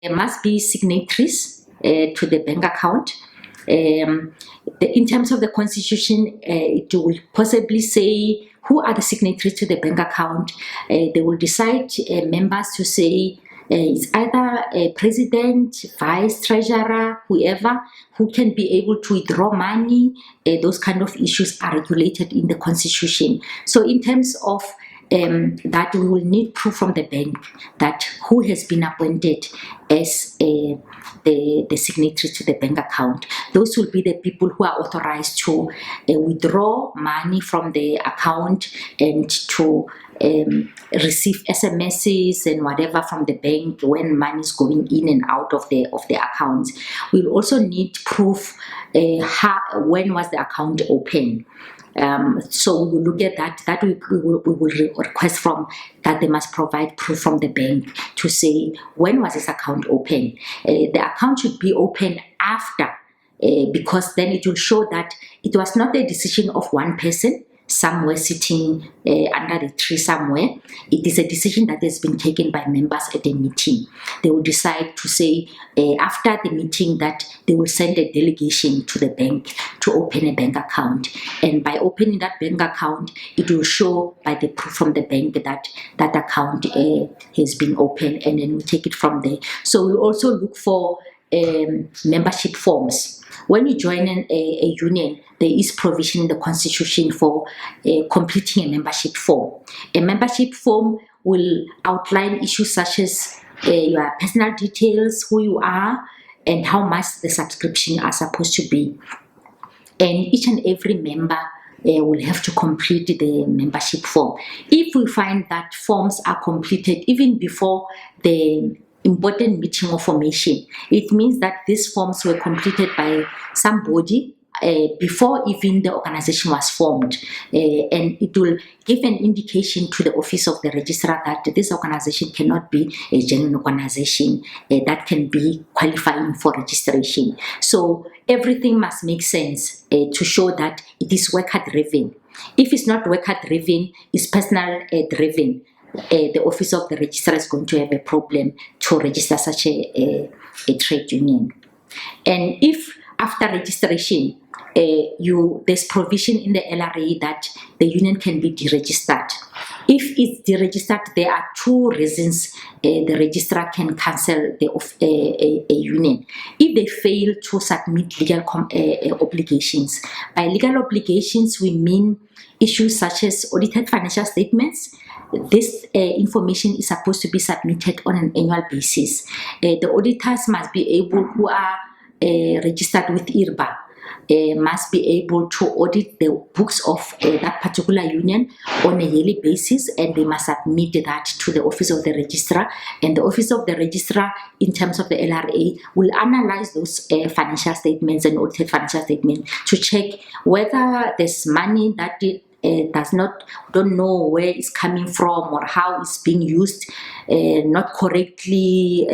There must be signatories to the bank account. In terms of the constitution, it will possibly say who are the signatories to the bank account. They will decide members to say it's either a president, vice treasurer, whoever who can be able to withdraw money. Those kind of issues are regulated in the constitution. So in terms of that, we will need proof from the bank that who has been appointed as the signatory to the bank account. Those will be the people who are authorized to withdraw money from the account and to receive SMSs and whatever from the bank when money is going in and out of the accounts. We'll also need proof when was the account open. So we will look at that we will request from that they must provide proof from the bank to say when was this account open. The account should be open after, because then it will show that it was not a decision of one person somewhere sitting under the tree somewhere. It is a decision that has been taken by members at a meeting. They will decide to say after the meeting that they will send a delegation to the bank to open a bank account. And by opening that bank account, it will show by the proof from the bank that that account has been opened, and then we take it from there. So we also look for membership forms. When you join a union, there is provision in the constitution for completing a membership form. A membership form will outline issues such as your personal details, who you are, and how much the subscription are supposed to be. And each and every member will have to complete the membership form. If we find that forms are completed even before the important meeting or formation, it means that these forms were completed by somebody before even the organization was formed, and it will give an indication to the office of the registrar that this organization cannot be a genuine organization that can be qualifying for registration. So everything must make sense to show that it is worker driven. If it's not worker driven, it's personal driven. The office of the registrar is going to have a problem to register such a trade union. And if after registration, there's provision in the LRA that the union can be deregistered. If it's deregistered, there are two reasons the registrar can cancel a union. If they fail to submit legal obligations. By legal obligations, we mean issues such as audited financial statements. This information is supposed to be submitted on an annual basis. The auditors must be able, who are registered with IRBA, must be able to audit the books of that particular union on a yearly basis, and they must submit that to the office of the registrar. And the office of the registrar, in terms of the LRA, will analyze those financial statements and audited financial statements to check whether there's money that don't know where it's coming from or how it's being used not correctly.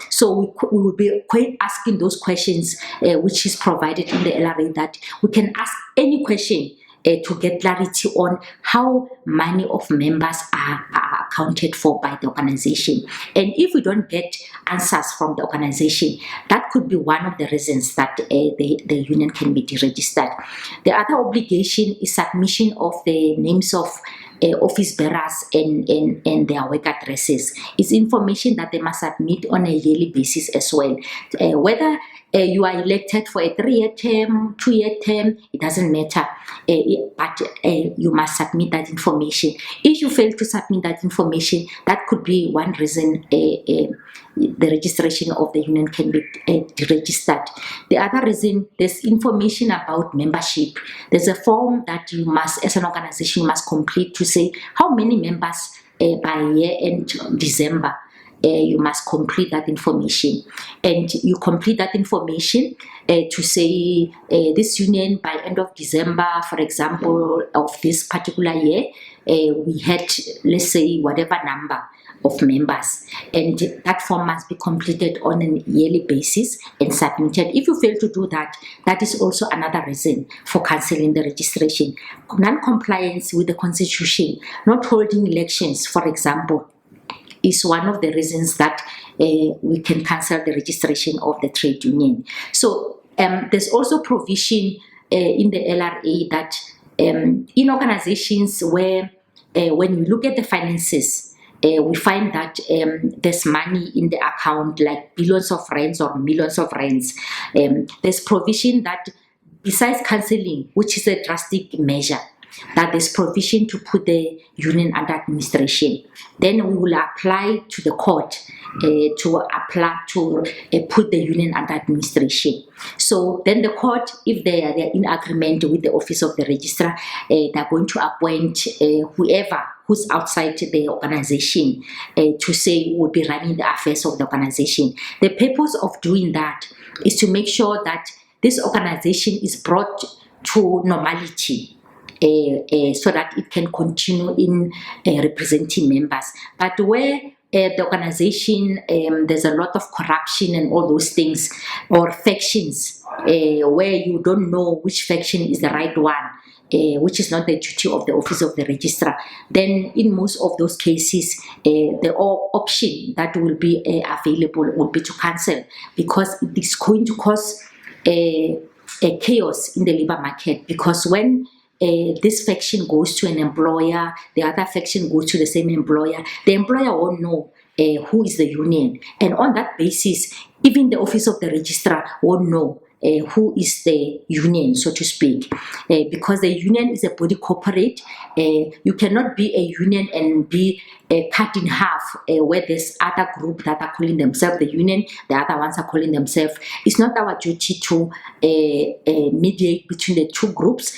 So we will be asking those questions which is provided in the LRA, that we can ask any question to get clarity on how money of members are accounted for by the organization. And if we don't get answers from the organization, that could be one of the reasons that the union can be deregistered. The other obligation is submission of the names of office bearers and their work addresses. It's information that they must submit on a yearly basis as well. Whether you are elected for a 3-year term, 2-year term, it doesn't matter, but you must submit that information. If you fail to submit that information, that could be one reason the registration of the union can be deregistered. The other reason, there's information about membership. There's a form that you must, as an organization, must complete to say how many members by year end December. You must complete that information, and you complete that information to say this union by end of December, for example, of this particular year, we had, let's say, whatever number of members, and that form must be completed on a yearly basis and submitted. If you fail to do that, that is also another reason for cancelling the registration. Non-compliance with the constitution, not holding elections, for example. is one of the reasons that we can cancel the registration of the trade union. So there's also provision in the LRA that in organizations where when you look at the finances, we find that there's money in the account, like billions of rands or millions of rands. There's provision that besides cancelling, which is a drastic measure, that there's provision to put the union under administration. Then we will apply to the court to put the union under administration. So then the court, if they are in agreement with the office of the registrar, they're going to appoint whoever who's outside the organization to say will be running the affairs of the organization. The purpose of doing that is to make sure that this organization is brought to normality, so that it can continue in representing members. But where the organization, there's a lot of corruption and all those things, or factions, where you don't know which faction is the right one, which is not the duty of the office of the registrar, then in most of those cases, the option that will be available will be to cancel, because it is going to cause a chaos in the labor market. Because when this faction goes to an employer, the other faction goes to the same employer, the employer won't know who is the union, and on that basis, even the office of the registrar won't know who is the union, so to speak, because the union is a body corporate. You cannot be a union and be cut in half, where there's other group that are calling themselves the union, the other ones are calling themselves. It's not our duty to mediate between the two groups,